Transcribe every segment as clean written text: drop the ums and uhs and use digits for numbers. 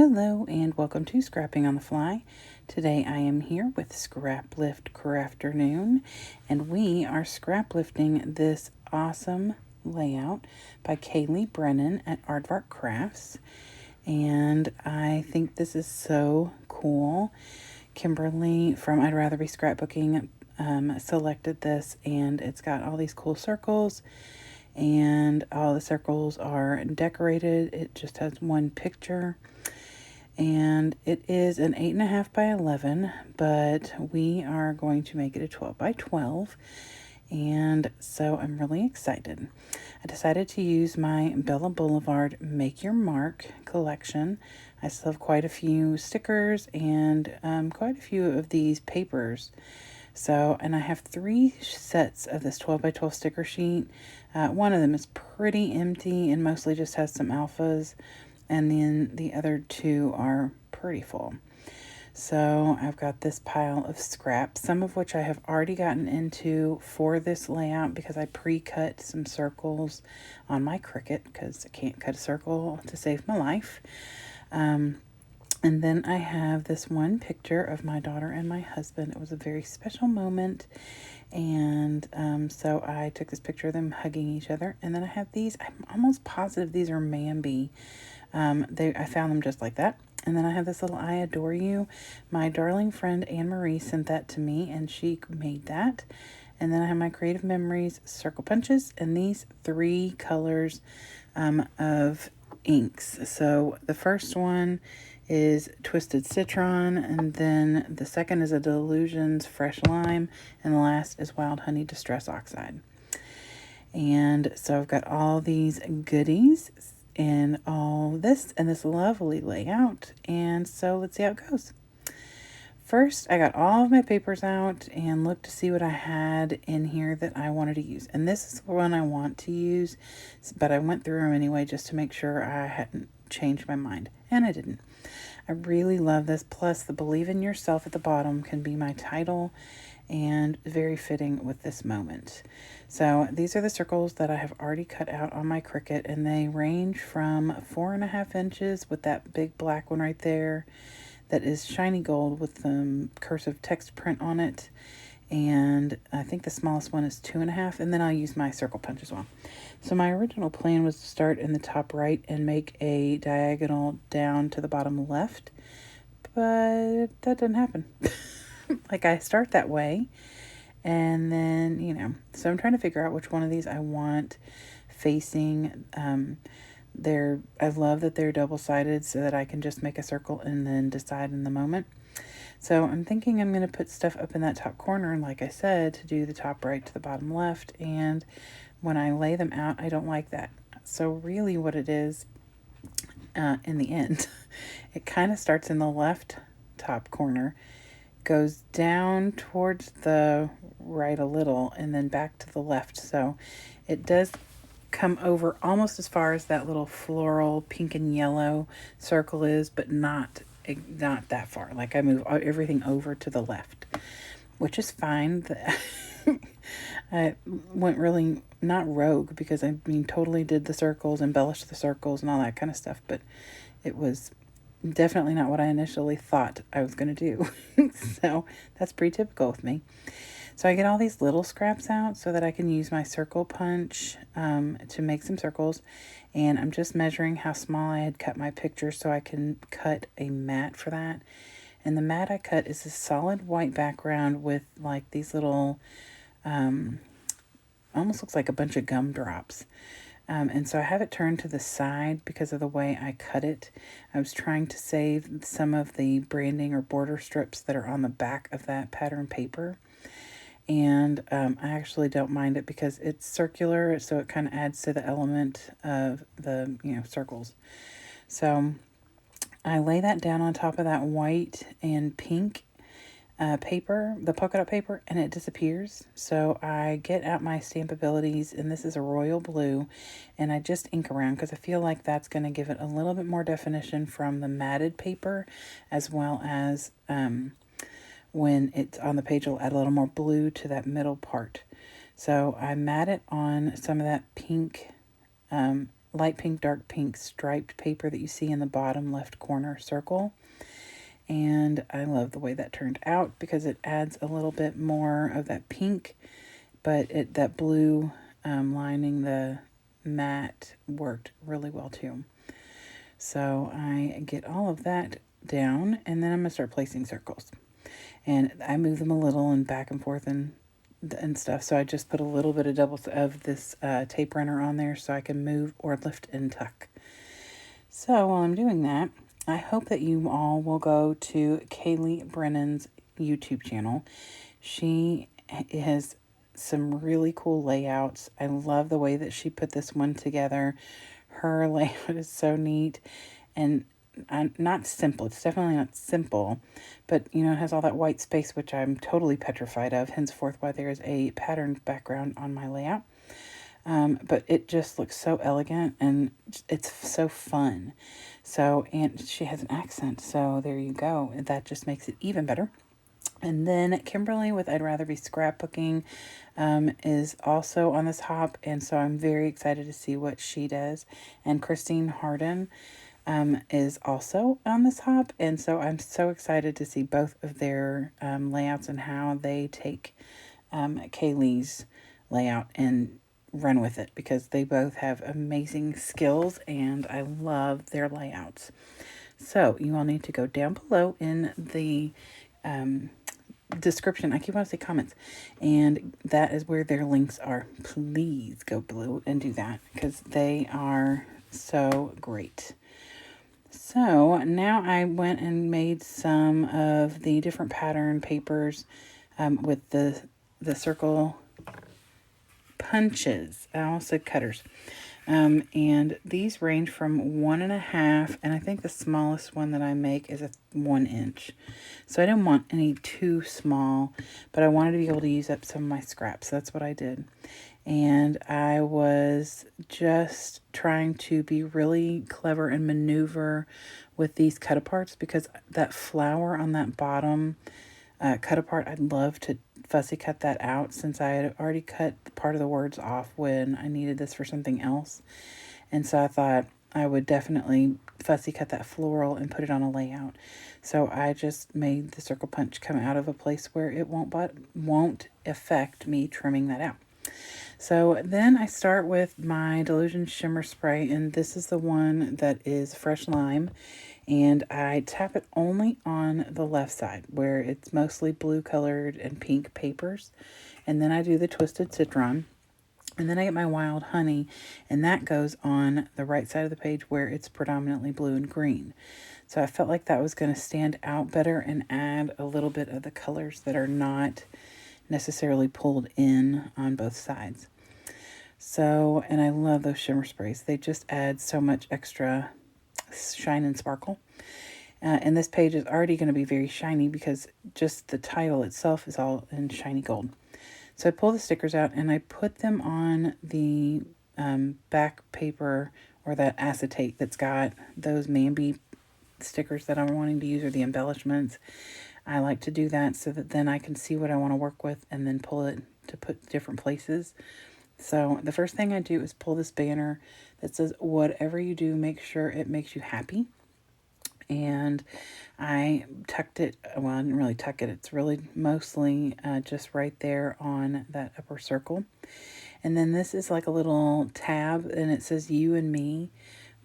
Hello and welcome to Scrapping on the Fly. Today I am here with Scrap Lift Crafternoon, and we are scrap lifting this awesome layout by Keighley Brennan at Aardvark Crafts. And I think this is so cool. Kimberly from I'd Rather Be Scrapbooking selected this, and it's got all these cool circles, and all the circles are decorated. It just has one picture. And it is an 8.5 by 11, but we are going to make it a 12 by 12. And so I'm really excited. I decided to use my Bella Boulevard Make Your Mark collection. I still have quite a few stickers and quite a few of these papers. So, and I have 3 sets of this 12 by 12 sticker sheet. One of them is pretty empty and mostly just has some alphas. And then the other 2 are pretty full. So I've got this pile of scraps, some of which I have already gotten into for this layout because I pre-cut some circles on my Cricut because I can't cut a circle to save my life. And then I have this one picture of my daughter and my husband. It was a very special moment. And so I took this picture of them hugging each other. And then I have these, I'm almost positive these are Mambi. I found them just like that. And then I have this little I Adore You. My darling friend Anne-Marie sent that to me, and she made that. And then I have my Creative Memories circle punches, and these 3 colors of inks. So the first one is Twisted Citron, and then the second is a Delusions Fresh Lime, and the last is Wild Honey Distress Oxide. And so I've got all these goodies and all this and this lovely layout, and so let's see how it goes. First, I got all of my papers out and looked to see what I had in here that I wanted to use, and this is the one I want to use, but I went through them anyway just to make sure I hadn't changed my mind, and I didn't. I really love this, plus the Believe in Yourself at the bottom can be my title, and very fitting with this moment. So these are the circles that I have already cut out on my Cricut, and they range from 4.5 inches with that big black one right there that is shiny gold with the cursive text print on it, and I think the smallest one is 2.5, and then I'll use my circle punch as well. So my original plan was to start in the top right and make a diagonal down to the bottom left, but that didn't happen. Like, I start that way, and then, so I'm trying to figure out which one of these I want facing. I love that they're double-sided so that I can just make a circle and then decide in the moment. So I'm thinking I'm going to put stuff up in that top corner, and like I said, to do the top right to the bottom left, and when I lay them out, I don't like that. So really what it is, in the end, it kind of starts in the left top corner, goes down towards the right a little, and then back to the left. So it does come over almost as far as that little floral pink and yellow circle is, but not that far. Like, I move everything over to the left, which is fine. I went really not rogue, because I totally did the circles, embellished the circles and all that kind of stuff, but it was definitely not what I initially thought I was going to do. So that's pretty typical with me. So I get all these little scraps out so that I can use my circle punch to make some circles. And I'm just measuring how small I had cut my picture so I can cut a mat for that. And the mat I cut is a solid white background with like these little, almost looks like a bunch of gumdrops. And so I have it turned to the side because of the way I cut it. I was trying to save some of the branding or border strips that are on the back of that pattern paper. And I actually don't mind it because it's circular, so it kind of adds to the element of the, circles. So I lay that down on top of that white and pink paper, the polka dot paper, and it disappears. So I get out my Stampabilities, and this is a royal blue, and I just ink around because I feel like that's going to give it a little bit more definition from the matted paper, as well as when it's on the page, it'll add a little more blue to that middle part. So I mat it on some of that pink light pink, dark pink striped paper that you see in the bottom left corner circle. And I love the way that turned out because it adds a little bit more of that pink, but that blue lining the mat worked really well too. So I get all of that down, and then I'm going to start placing circles. And I move them a little and back and forth and stuff. So I just put a little bit of this tape runner on there so I can move or lift and tuck. So while I'm doing that, I hope that you all will go to Keighley Brennan's YouTube channel. She has some really cool layouts. I love the way that she put this one together. Her layout is so neat and not simple. It's definitely not simple, but you know, it has all that white space, which I'm totally petrified of, henceforth why there is a patterned background on my layout. But it just looks so elegant and it's so fun. So, and she has an accent, so there you go. That just makes it even better. And then Kimberly with I'd Rather Be Scrapbooking is also on this hop, and so I'm very excited to see what she does. And Christine Harden is also on this hop, and so I'm so excited to see both of their layouts and how they take Keighley's layout and run with it, because they both have amazing skills and I love their layouts. So you all need to go down below in the description. I keep wanting to say comments, and that is where their links are. Please go below and do that because they are so great. So now I went and made some of the different pattern papers with the circle punches. I also said cutters. And these range from 1.5, and I think the smallest one that I make is a 1 inch. So I didn't want any too small, but I wanted to be able to use up some of my scraps. So that's what I did. And I was just trying to be really clever and maneuver with these cut aparts, because that flower on that bottom cut apart, I'd love to fussy cut that out, since I had already cut part of the words off when I needed this for something else. And so I thought I would definitely fussy cut that floral and put it on a layout. So I just made the circle punch come out of a place where it won't affect me trimming that out. So then I start with my Delusion Shimmer Spray, and this is the one that is Fresh Lime. And I tap it only on the left side where it's mostly blue colored and pink papers. And then I do the Twisted Citron. And then I get my Wild Honey, and that goes on the right side of the page where it's predominantly blue and green. So I felt like that was going to stand out better and add a little bit of the colors that are not necessarily pulled in on both sides. So, and I love those shimmer sprays. They just add so much extra shine and sparkle. And this page is already going to be very shiny because just the title itself is all in shiny gold. So I pull the stickers out and I put them on the back paper, or that acetate that's got those Mambi stickers that I'm wanting to use, or the embellishments. I like to do that so that then I can see what I want to work with and then pull it to put different places. So the first thing I do is pull this banner that says, whatever you do, make sure it makes you happy. And I tucked it, well, I didn't really tuck it. It's really mostly just right there on that upper circle. And then this is like a little tab, and it says you and me,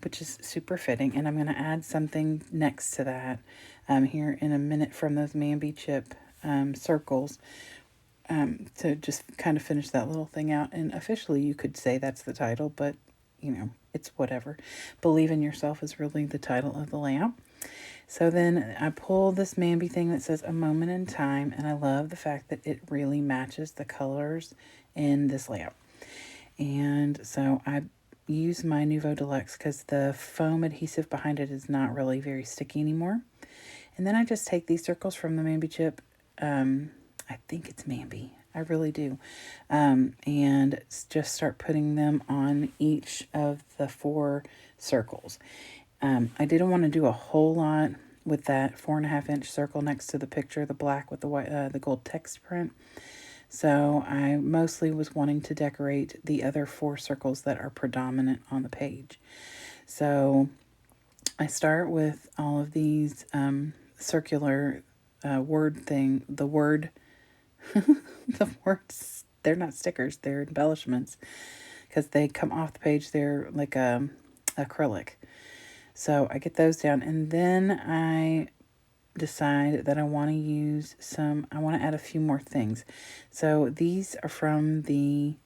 which is super fitting. And I'm going to add something next to that here in a minute from those Mambi chip circles. To just kind of finish that little thing out. And officially you could say that's the title, but you know, it's whatever. Believe in Yourself is really the title of the layout. So then I pull this Mambi thing that says A Moment in Time, and I love the fact that it really matches the colors in this layout. And so I use my Nuvo Deluxe because the foam adhesive behind it is not really very sticky anymore. And then I just take these circles from the Mambi chip, I think it's Mambi. I really do. And just start putting them on each of the 4 circles. I didn't want to do a whole lot with that 4.5 inch circle next to the picture, the black with the white, the gold text print. So I mostly was wanting to decorate the other 4 circles that are predominant on the page. So I start with all of these circular word thing, the word, the words, they're not stickers, they're embellishments because they come off the page, they're like acrylic. So I get those down, and then I decide that I want to add a few more things. So these are from the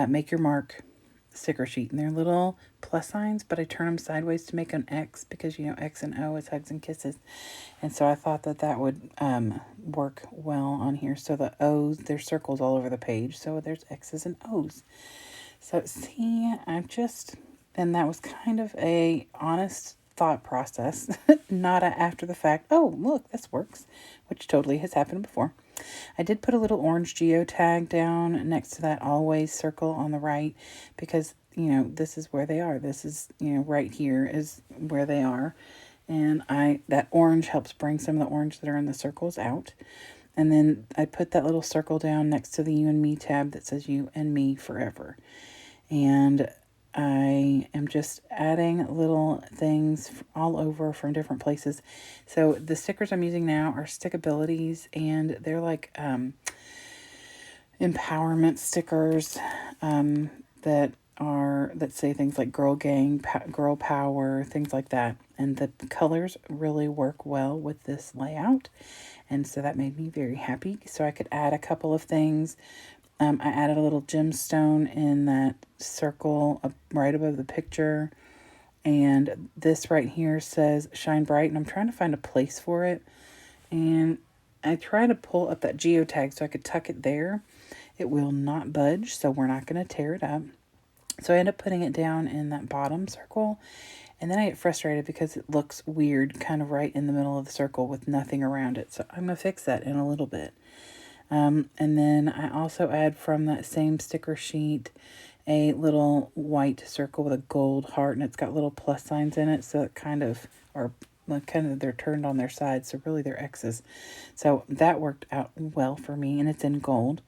Make Your Mark sticker sheet, and they're little plus signs, but I turn them sideways to make an X because, you know, X and O is hugs and kisses. And so I thought that that would work well on here. So the O's, there's circles all over the page, so there's X's and O's. So see, and that was kind of a honest thought process, not a after the fact, oh, look, this works, which totally has happened before. I did put a little orange geotag down next to that always circle on the right because, you know, this is where they are. This is, you know, right here is where they are. And that orange helps bring some of the orange that are in the circles out. And then I put that little circle down next to the You and Me tab that says You and Me Forever. And I am just adding little things all over from different places. So the stickers I'm using now are Stickabilities, and they're like empowerment stickers that say things like girl gang, girl power, things like that. And the colors really work well with this layout. And so that made me very happy. So I could add a couple of things. I added a little gemstone in that circle right above the picture. And this right here says Shine Bright. And I'm trying to find a place for it. And I try to pull up that geotag so I could tuck it there. It will not budge, so we're not going to tear it up. So I end up putting it down in that bottom circle. And then I get frustrated because it looks weird kind of right in the middle of the circle with nothing around it. So I'm going to fix that in a little bit. And then I also add from that same sticker sheet a little white circle with a gold heart, and it's got little plus signs in it, so it kind of they're turned on their sides, so really they're X's. So that worked out well for me, and it's in gold.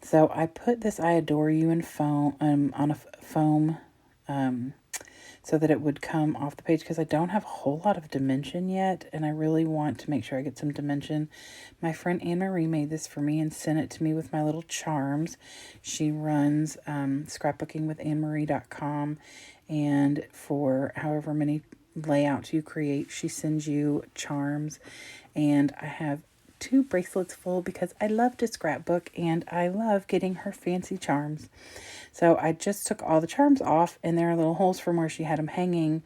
So I put this I Adore You in foam on a foam so that it would come off the page because I don't have a whole lot of dimension yet, and I really want to make sure I get some dimension. My friend Anne-Marie made this for me and sent it to me with my little charms. She runs scrapbookingwithanemarie.com, and for however many layouts you create, she sends you charms, and I have 2 bracelets full because I love to scrapbook and I love getting her fancy charms. So I just took all the charms off, and there are little holes from where she had them hanging.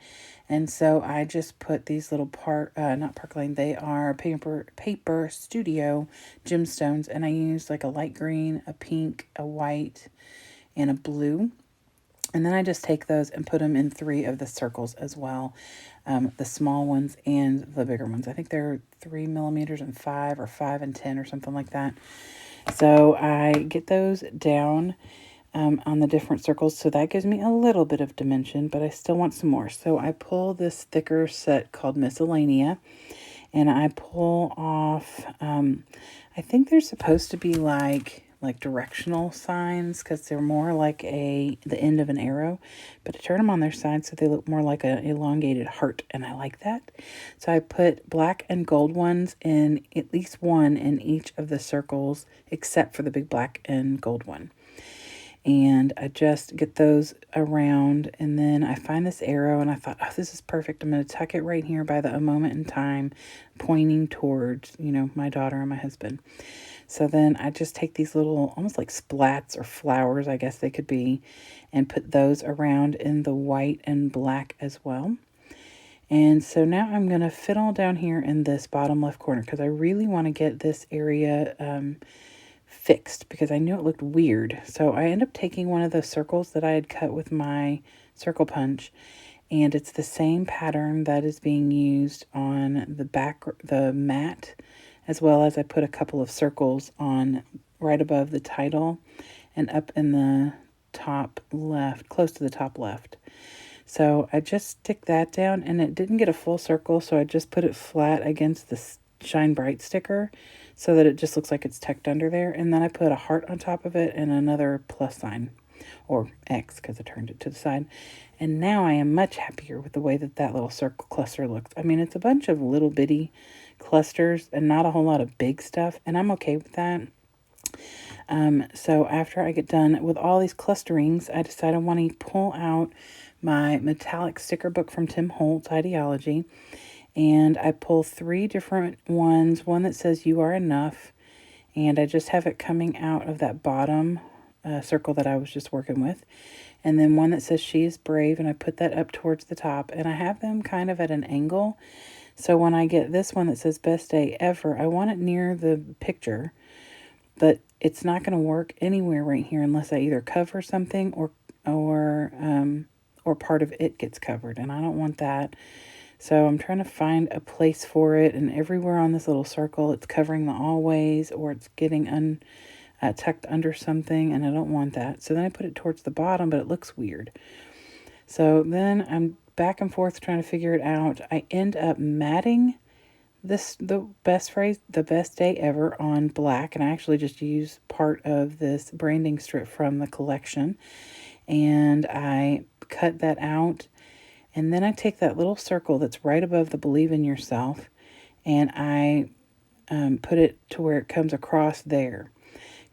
And so I just put these little not Park Lane, they are paper studio gemstones. And I used like a light green, a pink, a white, and a blue. And then I just take those and put them in 3 of the circles as well. The small ones and the bigger ones. I think they're 3 millimeters and 5, or 5 and 10, or something like that. So I get those down on the different circles. So that gives me a little bit of dimension, but I still want some more. So I pull this thicker set called Miscellanea, and I pull off, I think they're supposed to be like directional signs because they're more like the end of an arrow, but I turn them on their side so they look more like an elongated heart, and I like that. So I put black and gold ones in at least one in each of the circles except for the big black and gold one. And I just get those around, and then I find this arrow, and I thought, oh, this is perfect. I'm going to tuck it right here by the A Moment in Time, pointing towards, you know, my daughter and my husband. So then I just take these little, almost like splats or flowers, I guess they could be, and put those around in the white and black as well. And so now I'm going to fiddle down here in this bottom left corner because I really want to get this area fixed because I knew it looked weird. So I end up taking one of those circles that I had cut with my circle punch, and it's the same pattern that is being used on the mat, as well as I put a couple of circles on right above the title and up in the top left, close to the top left. So I just stick that down, and it didn't get a full circle, so I just put it flat against Shine Bright sticker so that it just looks like it's tucked under there. And then I put a heart on top of it and another plus sign, or X, because I turned it to the side. And now I am much happier with the way that that little circle cluster looks. I mean, it's a bunch of little bitty clusters and not a whole lot of big stuff, and I'm okay with that. So after I get done with all these clusterings, I decide I want to pull out my metallic sticker book from Tim Holtz, Ideology, and I pull 3 different ones, one that says "You Are Enough," and I just have it coming out of that bottom circle that I was just working with, and then one that says "She is Brave," and I put that up towards the top, and I have them kind of at an angle, so when I get this one that says "Best Day Ever," I want it near the picture, but it's not going to work anywhere right here unless I either cover something or part of it gets covered, and I don't want that. So I'm trying to find a place for it, and everywhere on this little circle, it's covering the always, or it's getting tucked under something, and I don't want that. So then I put it towards the bottom, but it looks weird. So then I'm back and forth trying to figure it out. I end up matting the best day ever on black, and I actually just use part of this branding strip from the collection, and I cut that out, and then I take that little circle that's right above the Believe in Yourself, and I put it to where it comes across there,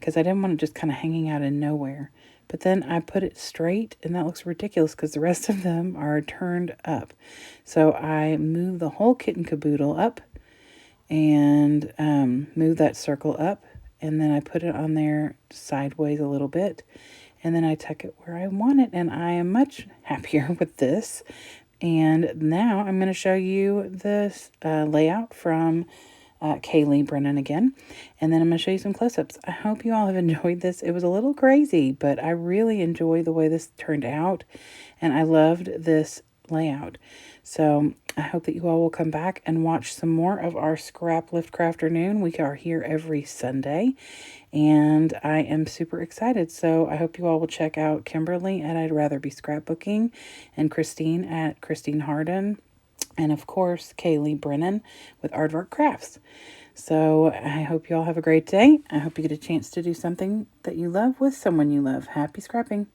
because I didn't want it just kind of hanging out in nowhere. But then I put it straight, and that looks ridiculous because the rest of them are turned up. So I move the whole kit and caboodle up, and move that circle up, and then I put it on there sideways a little bit, and then I tuck it where I want it, and I am much happier with this. And now I'm going to show you this layout from Keighley Brendan again, and then I'm going to show you some close-ups. I hope you all have enjoyed this. It was a little crazy, but I really enjoy the way this turned out, and I loved this layout. So I hope that you all will come back and watch some more of our Scrap Lift Crafternoon. We are here every Sunday, and I am super excited. So I hope you all will check out Kimberly at I'd Rather Be Scrapbooking, and Christine at Christine Harden, and of course Keighley Brennan with Aardvark Crafts. So I hope you all have a great day. I hope you get a chance to do something that you love with someone you love. Happy scrapping.